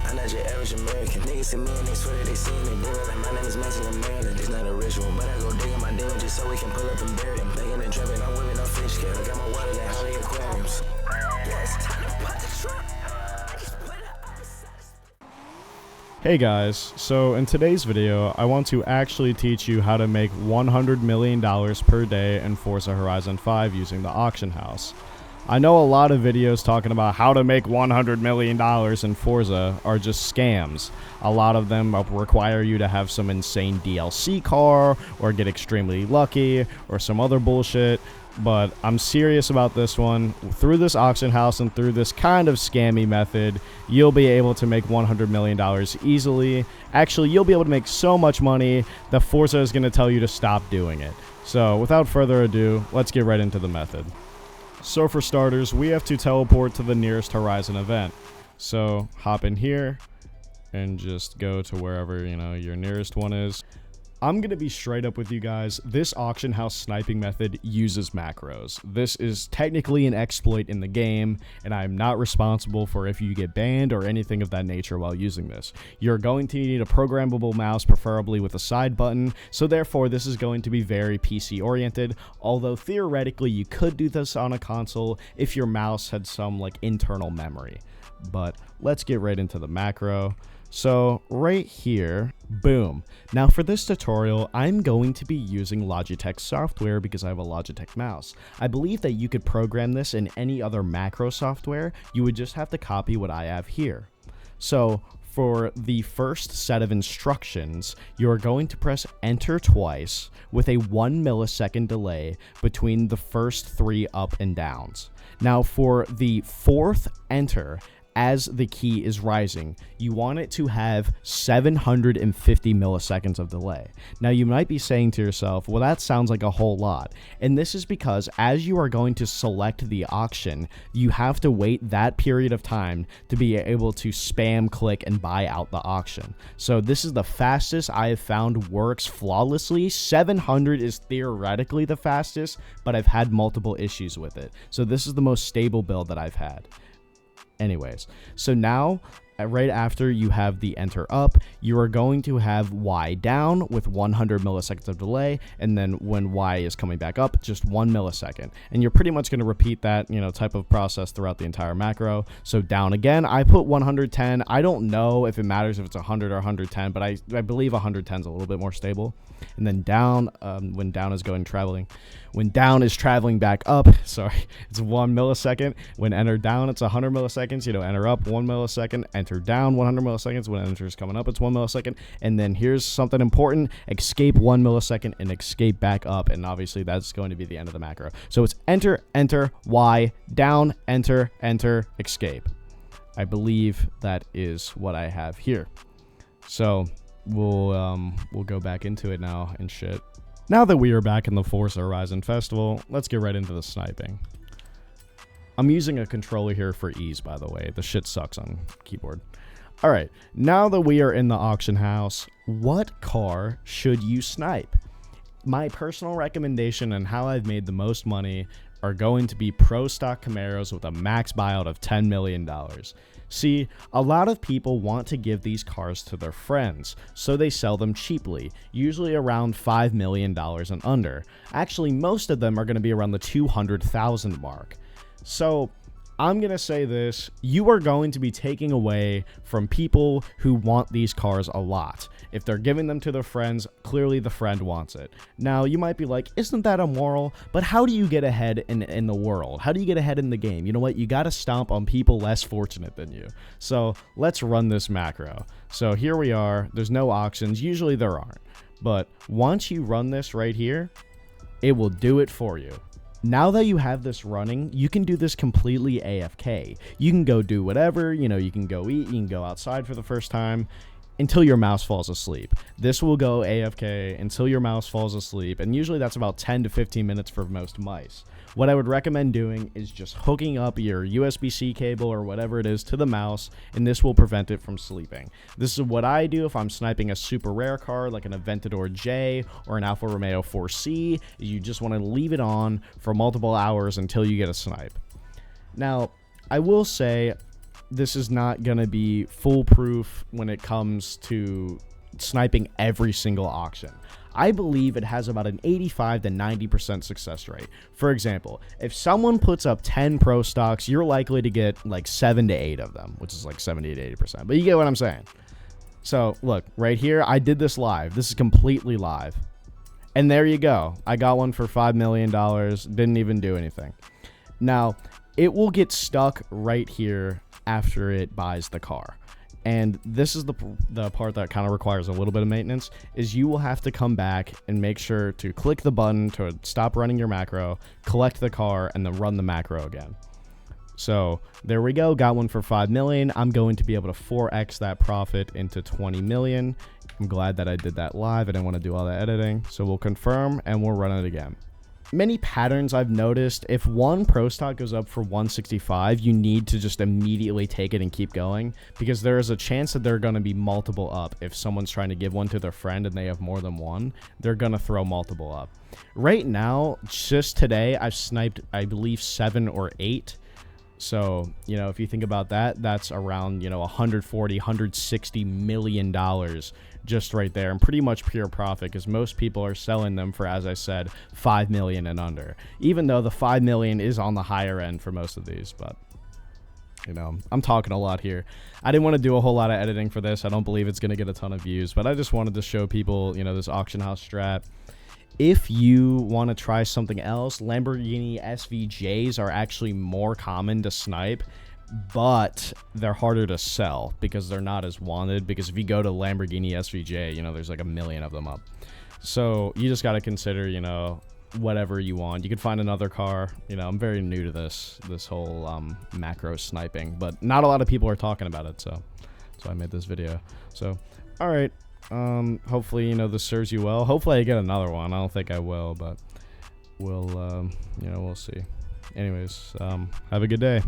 I'm not your average American. Niggas see me and they swear that they seen me. They like my name is Maxine Maryland. It's not a ritual, but I go digging my demons just so we can pull up and bury them. Making the trap and I'm whipping on fish scale. Got my water like Holly aquariums. Yeah, it's time to put the trap. Hey guys, so in today's video, I want to actually teach you how to make $100 million per day in Forza Horizon 5 using the auction house. I know a lot of videos talking about how to make $100 million in Forza are just scams. A lot of them require you to have some insane DLC car, or get extremely lucky, or some other bullshit. But I'm serious about this one. Through this auction house and through this kind of scammy method, you'll be able to make $100 million easily. Actually, you'll be able to make so much money that Forza is going to tell you to stop doing it. So without further ado, let's get right into the method. So for starters, we have to teleport to the nearest Horizon event. So hop in here and just go to wherever, your nearest one is. I'm going to be straight up with you guys. This auction house sniping method uses macros. This is technically an exploit in the game, and I'm not responsible for if you get banned or anything of that nature while using this. You're going to need a programmable mouse, preferably with a side button, so therefore this is going to be very PC oriented, although theoretically you could do this on a console if your mouse had some internal memory. But let's get right into the macro. So right here, boom. Now for this tutorial, I'm going to be using Logitech software because I have a Logitech mouse. I believe that you could program this in any other macro software. You would just have to copy what I have here. So for the first set of instructions, you're going to press enter twice with a 1 millisecond delay between the first 3 up and downs. Now for the fourth enter, as the key is rising, you want it to have 750 milliseconds of delay. Now you might be saying to yourself, well, that sounds like a whole lot. And this is because as you are going to select the auction, you have to wait that period of time to be able to spam click and buy out the auction. So this is the fastest I have found works flawlessly. 700 is theoretically the fastest, but I've had multiple issues with it. So this is the most stable build that I've had. Anyways, so now right after you have the enter up, you are going to have Y down with 100 milliseconds of delay, and then when Y is coming back up, just 1 millisecond. And you're pretty much going to repeat that, type of process throughout the entire macro. So down again, I put 110. I don't know if it matters if it's 100 or 110, but I believe 110 is a little bit more stable. And then down, when down is traveling back up, sorry, it's 1 millisecond. When enter down, it's 100 milliseconds. Enter up 1 millisecond, enter down 100 milliseconds. When enter is coming up, it's 1 millisecond. And then here's something important: escape 1 millisecond and escape back up. And obviously that's going to be the end of the macro. So it's enter, enter, Y, down, enter, enter, escape. I believe that is what I have here. So we'll go back into it now and shit. Now that we are back in the Forza Horizon Festival, let's get right into the sniping. I'm using a controller here for ease, by the way. The shit sucks on keyboard. Alright, now that we are in the auction house, what car should you snipe? My personal recommendation and how I've made the most money are going to be pro stock Camaros with a max buyout of $10 million. See, a lot of people want to give these cars to their friends, so they sell them cheaply, usually around $5 million and under. Actually, most of them are going to be around the 200,000 mark. So I'm going to say this: you are going to be taking away from people who want these cars a lot. If they're giving them to their friends, clearly the friend wants it. Now, you might be like, isn't that immoral? But how do you get ahead in the world? How do you get ahead in the game? You know what? You got to stomp on people less fortunate than you. So let's run this macro. So here we are. There's no auctions. Usually there aren't. But once you run this right here, it will do it for you. Now that you have this running, you can do this completely AFK. You can go do whatever, you can go eat, you can go outside for the first time until your mouse falls asleep. This will go AFK until your mouse falls asleep, and usually that's about 10 to 15 minutes for most mice. What I would recommend doing is just hooking up your USB-C cable or whatever it is to the mouse, and this will prevent it from sleeping. This is what I do if I'm sniping a super rare car like an Aventador J or an Alfa Romeo 4C. You just want to leave it on for multiple hours until you get a snipe. Now, I will say, this is not going to be foolproof when it comes to sniping every single auction. I believe it has about an 85 to 90% success rate. For example, if someone puts up 10 pro stocks, you're likely to get like 7 to 8 of them, which is like 70 to 80%. But you get what I'm saying. So look, right here, I did this live. This is completely live. And there you go. I got one for $5 million. Didn't even do anything. Now, it will get stuck right here after it buys the car. And this is the part that kind of requires a little bit of maintenance, is you will have to come back and make sure to click the button to stop running your macro, collect the car, and then run the macro again. So there we go. Got one for $5 million. I'm going to be able to 4x that profit into $20 million. I'm glad that I did that live. I didn't want to do all that editing. So we'll confirm and we'll run it again. Many patterns I've noticed, if one pro stock goes up for 165, you need to just immediately take it and keep going, because there is a chance that there are going to be multiple up. If someone's trying to give one to their friend and they have more than one, they're going to throw multiple up. Right now, just today, I've sniped, I believe, 7 or 8. So, you know, if you think about that, that's around, you know, $140, $160 million just right there, and pretty much pure profit, because most people are selling them for, as I said, $5 million and under, even though the $5 million is on the higher end for most of these. But, you know, I'm talking a lot here. I didn't want to do a whole lot of editing for this. I don't believe it's going to get a ton of views, but I just wanted to show people, you know, this auction house strat. If you want to try something else, Lamborghini SVJs are actually more common to snipe, but they're harder to sell because they're not as wanted. Because if you go to Lamborghini SVJ, you know, there's like a million of them up. So you just got to consider, you know, whatever you want. You could find another car. You know, I'm very new to this whole macro sniping, but not a lot of people are talking about it. So I made this video. So, all right. Hopefully, you know, this serves you well. Hopefully I get another one. I don't think I will, but we'll, you know, we'll see. Anyways, have a good day.